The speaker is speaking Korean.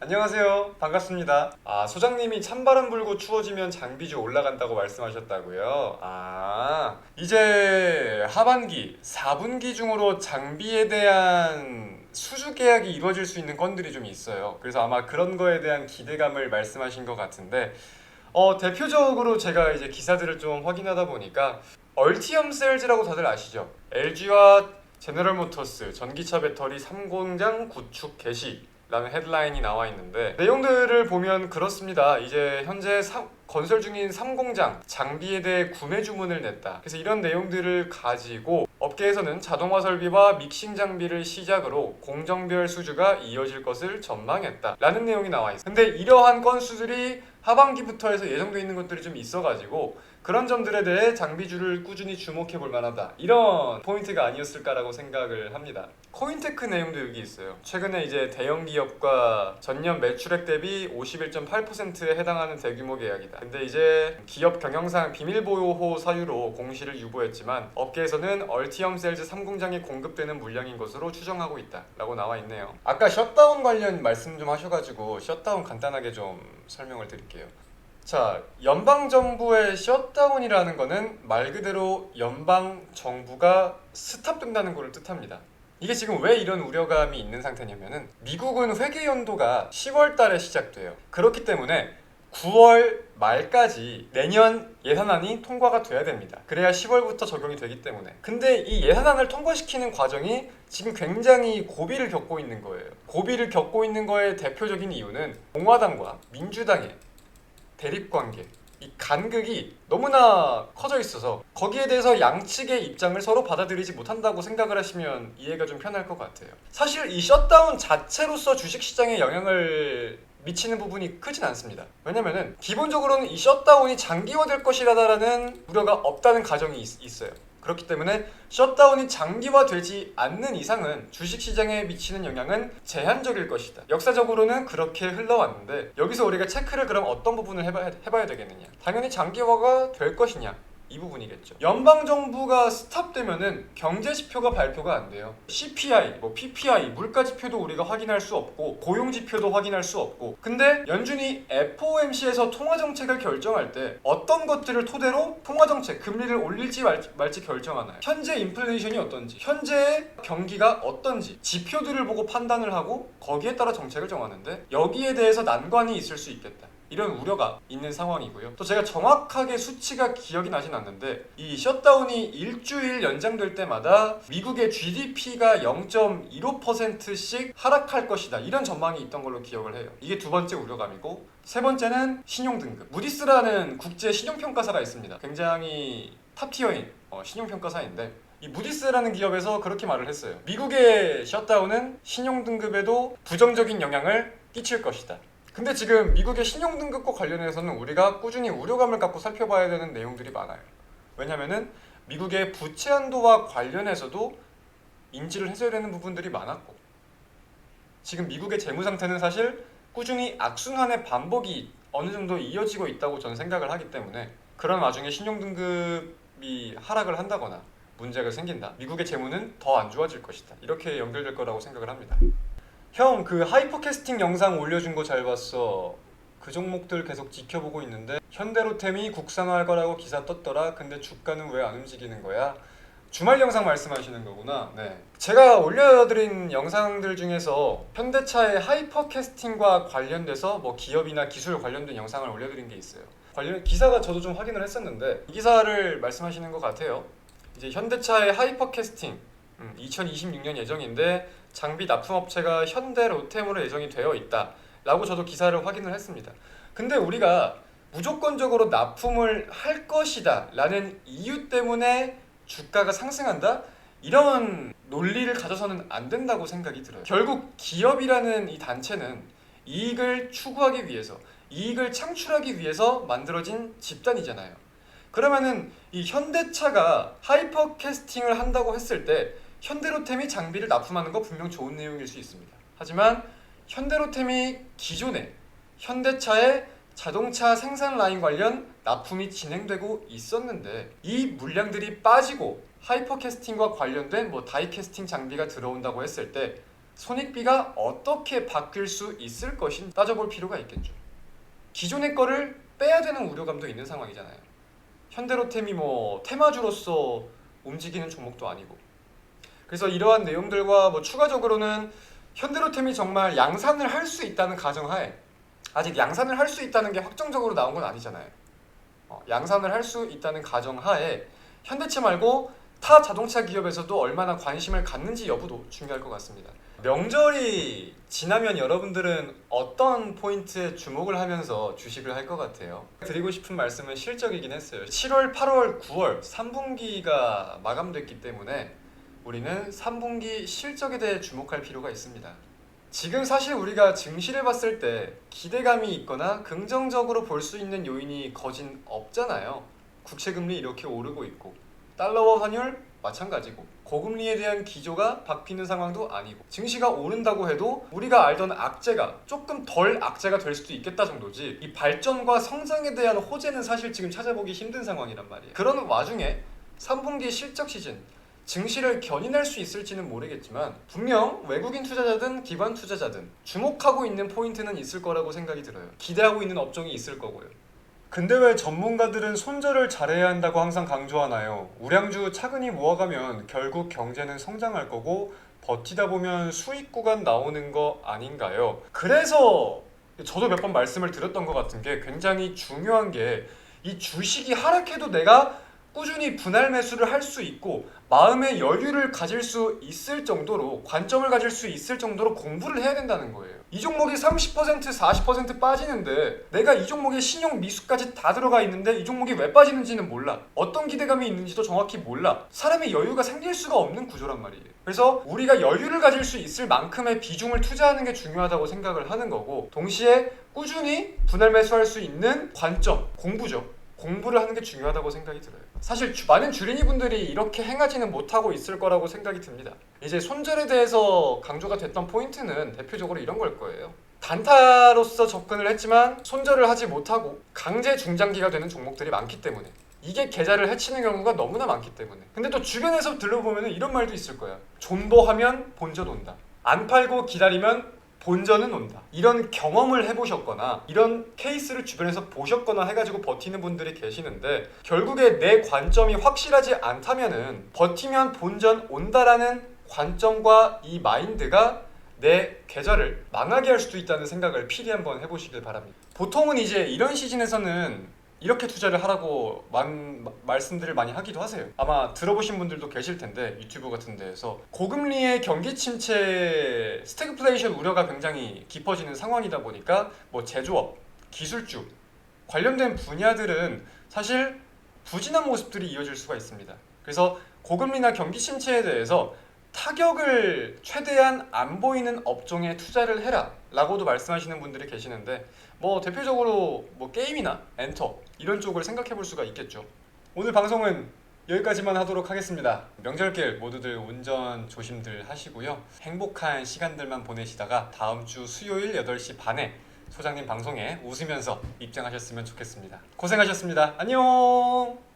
안녕하세요. 반갑습니다. 소장님이 찬바람 불고 추워지면 장비주 올라간다고 말씀하셨다고요? 이제 하반기, 4분기 중으로 장비에 대한 수주 계약이 이루어질 수 있는 건들이 좀 있어요. 그래서 아마 그런 거에 대한 기대감을 말씀하신 것 같은데, 대표적으로 제가 이제 기사들을 좀 확인하다 보니까 얼티엄 셀즈라고 다들 아시죠? LG와 제너럴모터스 전기차 배터리 3공장 구축 개시 라는 헤드라인이 나와 있는데, 내용들을 보면 그렇습니다. 이제 현재 건설 중인 3공장 장비에 대해 구매 주문을 냈다. 그래서 이런 내용들을 가지고 업계에서는 자동화 설비와 믹싱 장비를 시작으로 공정별 수주가 이어질 것을 전망했다 라는 내용이 나와 있어요. 근데 이러한 건수들이 하반기부터 해서 예정되어 있는 것들이 좀 있어가지고 그런 점들에 대해 장비주를 꾸준히 주목해 볼 만하다, 이런 포인트가 아니었을까라고 생각을 합니다. 코인테크 내용도 여기 있어요. 최근에 이제 대형 기업과 전년 매출액 대비 51.8%에 해당하는 대규모 계약이다. 근데 이제 기업 경영상 비밀보호 사유로 공시를 유보했지만 업계에서는 얼티엄 셀즈 3공장에 공급되는 물량인 것으로 추정하고 있다 라고 나와 있네요. 아까 셧다운 관련 말씀 좀 하셔가지고 셧다운 간단하게 좀 설명을 드릴게요. 자, 연방정부의 셧다운이라는 거는 말 그대로 연방정부가 스탑된다는 것을 뜻합니다. 이게 지금 왜 이런 우려감이 있는 상태냐면은 미국은 회계 연도가 10월 달에 시작돼요. 그렇기 때문에 9월 말까지 내년 예산안이 통과가 돼야 됩니다. 그래야 10월부터 적용이 되기 때문에. 근데 이 예산안을 통과시키는 과정이 지금 굉장히 고비를 겪고 있는 거예요. 고비를 겪고 있는 거의 대표적인 이유는 공화당과 민주당의 대립관계, 이 간극이 너무나 커져 있어서 거기에 대해서 양측의 입장을 서로 받아들이지 못한다고 생각을 하시면 이해가 좀 편할 것 같아요. 사실 이 셧다운 자체로서 주식시장에 영향을 미치는 부분이 크진 않습니다. 왜냐면은 기본적으로는 이 셧다운이 장기화될 것이라는 우려가 없다는 가정이 있어요. 그렇기 때문에 셧다운이 장기화되지 않는 이상은 주식시장에 미치는 영향은 제한적일 것이다. 역사적으로는 그렇게 흘러왔는데, 여기서 우리가 체크를 그럼 어떤 부분을 해봐야 되겠느냐? 당연히 장기화가 될 것이냐? 이 부분이겠죠. 연방정부가 스탑되면은 경제지표가 발표가 안 돼요. CPI, PPI, 물가지표도 우리가 확인할 수 없고 고용지표도 확인할 수 없고. 근데 연준이 FOMC에서 통화정책을 결정할 때 어떤 것들을 토대로 통화정책, 금리를 올릴지 말지 결정하나요? 현재 인플레이션이 어떤지, 현재의 경기가 어떤지 지표들을 보고 판단을 하고 거기에 따라 정책을 정하는데, 여기에 대해서 난관이 있을 수 있겠다, 이런 우려가 있는 상황이고요. 또 제가 정확하게 수치가 기억이 나진 않는데, 이 셧다운이 일주일 연장될 때마다 미국의 GDP가 0.15%씩 하락할 것이다, 이런 전망이 있던 걸로 기억을 해요. 이게 두 번째 우려감이고, 세 번째는 신용등급. 무디스라는 국제 신용평가사가 있습니다. 굉장히 탑티어인 신용평가사인데, 이 무디스라는 기업에서 그렇게 말을 했어요. 미국의 셧다운은 신용등급에도 부정적인 영향을 끼칠 것이다. 근데 지금 미국의 신용등급과 관련해서는 우리가 꾸준히 우려감을 갖고 살펴봐야 되는 내용들이 많아요. 왜냐면은 미국의 부채 한도와 관련해서도 인지를 해줘야 되는 부분들이 많았고, 지금 미국의 재무 상태는 사실 꾸준히 악순환의 반복이 어느 정도 이어지고 있다고 저는 생각을 하기 때문에, 그런 와중에 신용등급이 하락을 한다거나 문제가 생긴다, 미국의 재무는 더 안 좋아질 것이다, 이렇게 연결될 거라고 생각을 합니다. 형, 그 하이퍼캐스팅 영상 올려준 거 잘 봤어. 그 종목들 계속 지켜보고 있는데 현대로템이 국산화할 거라고 기사 떴더라. 근데 주가는 왜 안 움직이는 거야? 주말 영상 말씀하시는 거구나. 네. 제가 올려드린 영상들 중에서 현대차의 하이퍼캐스팅과 관련돼서 기업이나 기술 관련된 영상을 올려드린 게 있어요. 관련 기사가 저도 좀 확인을 했었는데 이 기사를 말씀하시는 것 같아요. 이제 현대차의 하이퍼캐스팅 2026년 예정인데 장비 납품업체가 현대 로템으로 예정이 되어 있다 라고 저도 기사를 확인을 했습니다. 근데 우리가 무조건적으로 납품을 할 것이다 라는 이유 때문에 주가가 상승한다? 이런 논리를 가져서는 안 된다고 생각이 들어요. 결국 기업이라는 이 단체는 이익을 추구하기 위해서, 이익을 창출하기 위해서 만들어진 집단이잖아요. 그러면은 이 현대차가 하이퍼캐스팅을 한다고 했을 때 현대로템이 장비를 납품하는 거 분명 좋은 내용일 수 있습니다. 하지만 현대로템이 기존에 현대차의 자동차 생산 라인 관련 납품이 진행되고 있었는데, 이 물량들이 빠지고 하이퍼캐스팅과 관련된 다이캐스팅 장비가 들어온다고 했을 때 손익비가 어떻게 바뀔 수 있을 것인 따져볼 필요가 있겠죠. 기존의 거를 빼야 되는 우려감도 있는 상황이잖아요. 현대로템이 뭐 테마주로서 움직이는 종목도 아니고. 그래서 이러한 내용들과 뭐 추가적으로는 현대로템이 정말 양산을 할 수 있다는 가정하에, 아직 양산을 할 수 있다는 게 확정적으로 나온 건 아니잖아요. 양산을 할 수 있다는 가정하에 현대차 말고 타 자동차 기업에서도 얼마나 관심을 갖는지 여부도 중요할 것 같습니다. 명절이 지나면 여러분들은 어떤 포인트에 주목을 하면서 주식을 할 것 같아요? 드리고 싶은 말씀은 실적이긴 했어요. 7월, 8월, 9월 3분기가 마감됐기 때문에 우리는 3분기 실적에 대해 주목할 필요가 있습니다. 지금 사실 우리가 증시를 봤을 때 기대감이 있거나 긍정적으로 볼 수 있는 요인이 거진 없잖아요. 국채금리 이렇게 오르고 있고 달러화 환율 마찬가지고 고금리에 대한 기조가 바뀌는 상황도 아니고 증시가 오른다고 해도 우리가 알던 악재가 조금 덜 악재가 될 수도 있겠다 정도지 이 발전과 성장에 대한 호재는 사실 지금 찾아보기 힘든 상황이란 말이에요. 그런 와중에 3분기 실적 시즌 증시를 견인할 수 있을지는 모르겠지만 분명 외국인 투자자든 기관 투자자든 주목하고 있는 포인트는 있을 거라고 생각이 들어요. 기대하고 있는 업종이 있을 거고요. 근데 왜 전문가들은 손절을 잘해야 한다고 항상 강조하나요? 우량주 차근히 모아가면 결국 경제는 성장할 거고 버티다 보면 수익 구간 나오는 거 아닌가요? 그래서 저도 몇 번 말씀을 드렸던 것 같은 게 굉장히 중요한 게 이 주식이 하락해도 내가 꾸준히 분할 매수를 할 수 있고 마음의 여유를 가질 수 있을 정도로 관점을 가질 수 있을 정도로 공부를 해야 된다는 거예요. 이 종목이 30% 40% 빠지는데 내가 이 종목에 신용 미수까지 다 들어가 있는데 이 종목이 왜 빠지는지는 몰라. 어떤 기대감이 있는지도 정확히 몰라. 사람의 여유가 생길 수가 없는 구조란 말이에요. 그래서 우리가 여유를 가질 수 있을 만큼의 비중을 투자하는 게 중요하다고 생각을 하는 거고 동시에 꾸준히 분할 매수할 수 있는 관점, 공부죠. 공부를 하는 게 중요하다고 생각이 들어요. 사실 많은 주린이 분들이 이렇게 행하지는 못하고 있을 거라고 생각이 듭니다. 이제 손절에 대해서 강조가 됐던 포인트는 대표적으로 이런 걸 거예요. 단타로서 접근을 했지만 손절을 하지 못하고 강제 중장기가 되는 종목들이 많기 때문에 이게 계좌를 해치는 경우가 너무나 많기 때문에 근데 또 주변에서 들어보면 이런 말도 있을 거야. 존버하면 본전 온다. 안 팔고 기다리면 본전은 온다. 이런 경험을 해보셨거나 이런 케이스를 주변에서 보셨거나 해가지고 버티는 분들이 계시는데 결국에 내 관점이 확실하지 않다면은 버티면 본전 온다라는 관점과 이 마인드가 내 계좌를 망하게 할 수도 있다는 생각을 필히 한번 해보시길 바랍니다. 보통은 이제 이런 시즌에서는 이렇게 투자를 하라고 말씀들을 많이 하기도 하세요. 아마 들어보신 분들도 계실 텐데 유튜브 같은 데에서 고금리의 경기 침체 스태그플레이션 우려가 굉장히 깊어지는 상황이다 보니까 뭐 제조업, 기술주 관련된 분야들은 사실 부진한 모습들이 이어질 수가 있습니다. 그래서 고금리나 경기 침체에 대해서 타격을 최대한 안 보이는 업종에 투자를 해라 라고도 말씀하시는 분들이 계시는데 뭐 대표적으로 뭐 게임이나 엔터 이런 쪽을 생각해 볼 수가 있겠죠. 오늘 방송은 여기까지만 하도록 하겠습니다. 명절길 모두들 운전 조심들 하시고요. 행복한 시간들만 보내시다가 다음 주 수요일 8시 반에 소장님 방송에 웃으면서 입장하셨으면 좋겠습니다. 고생하셨습니다. 안녕.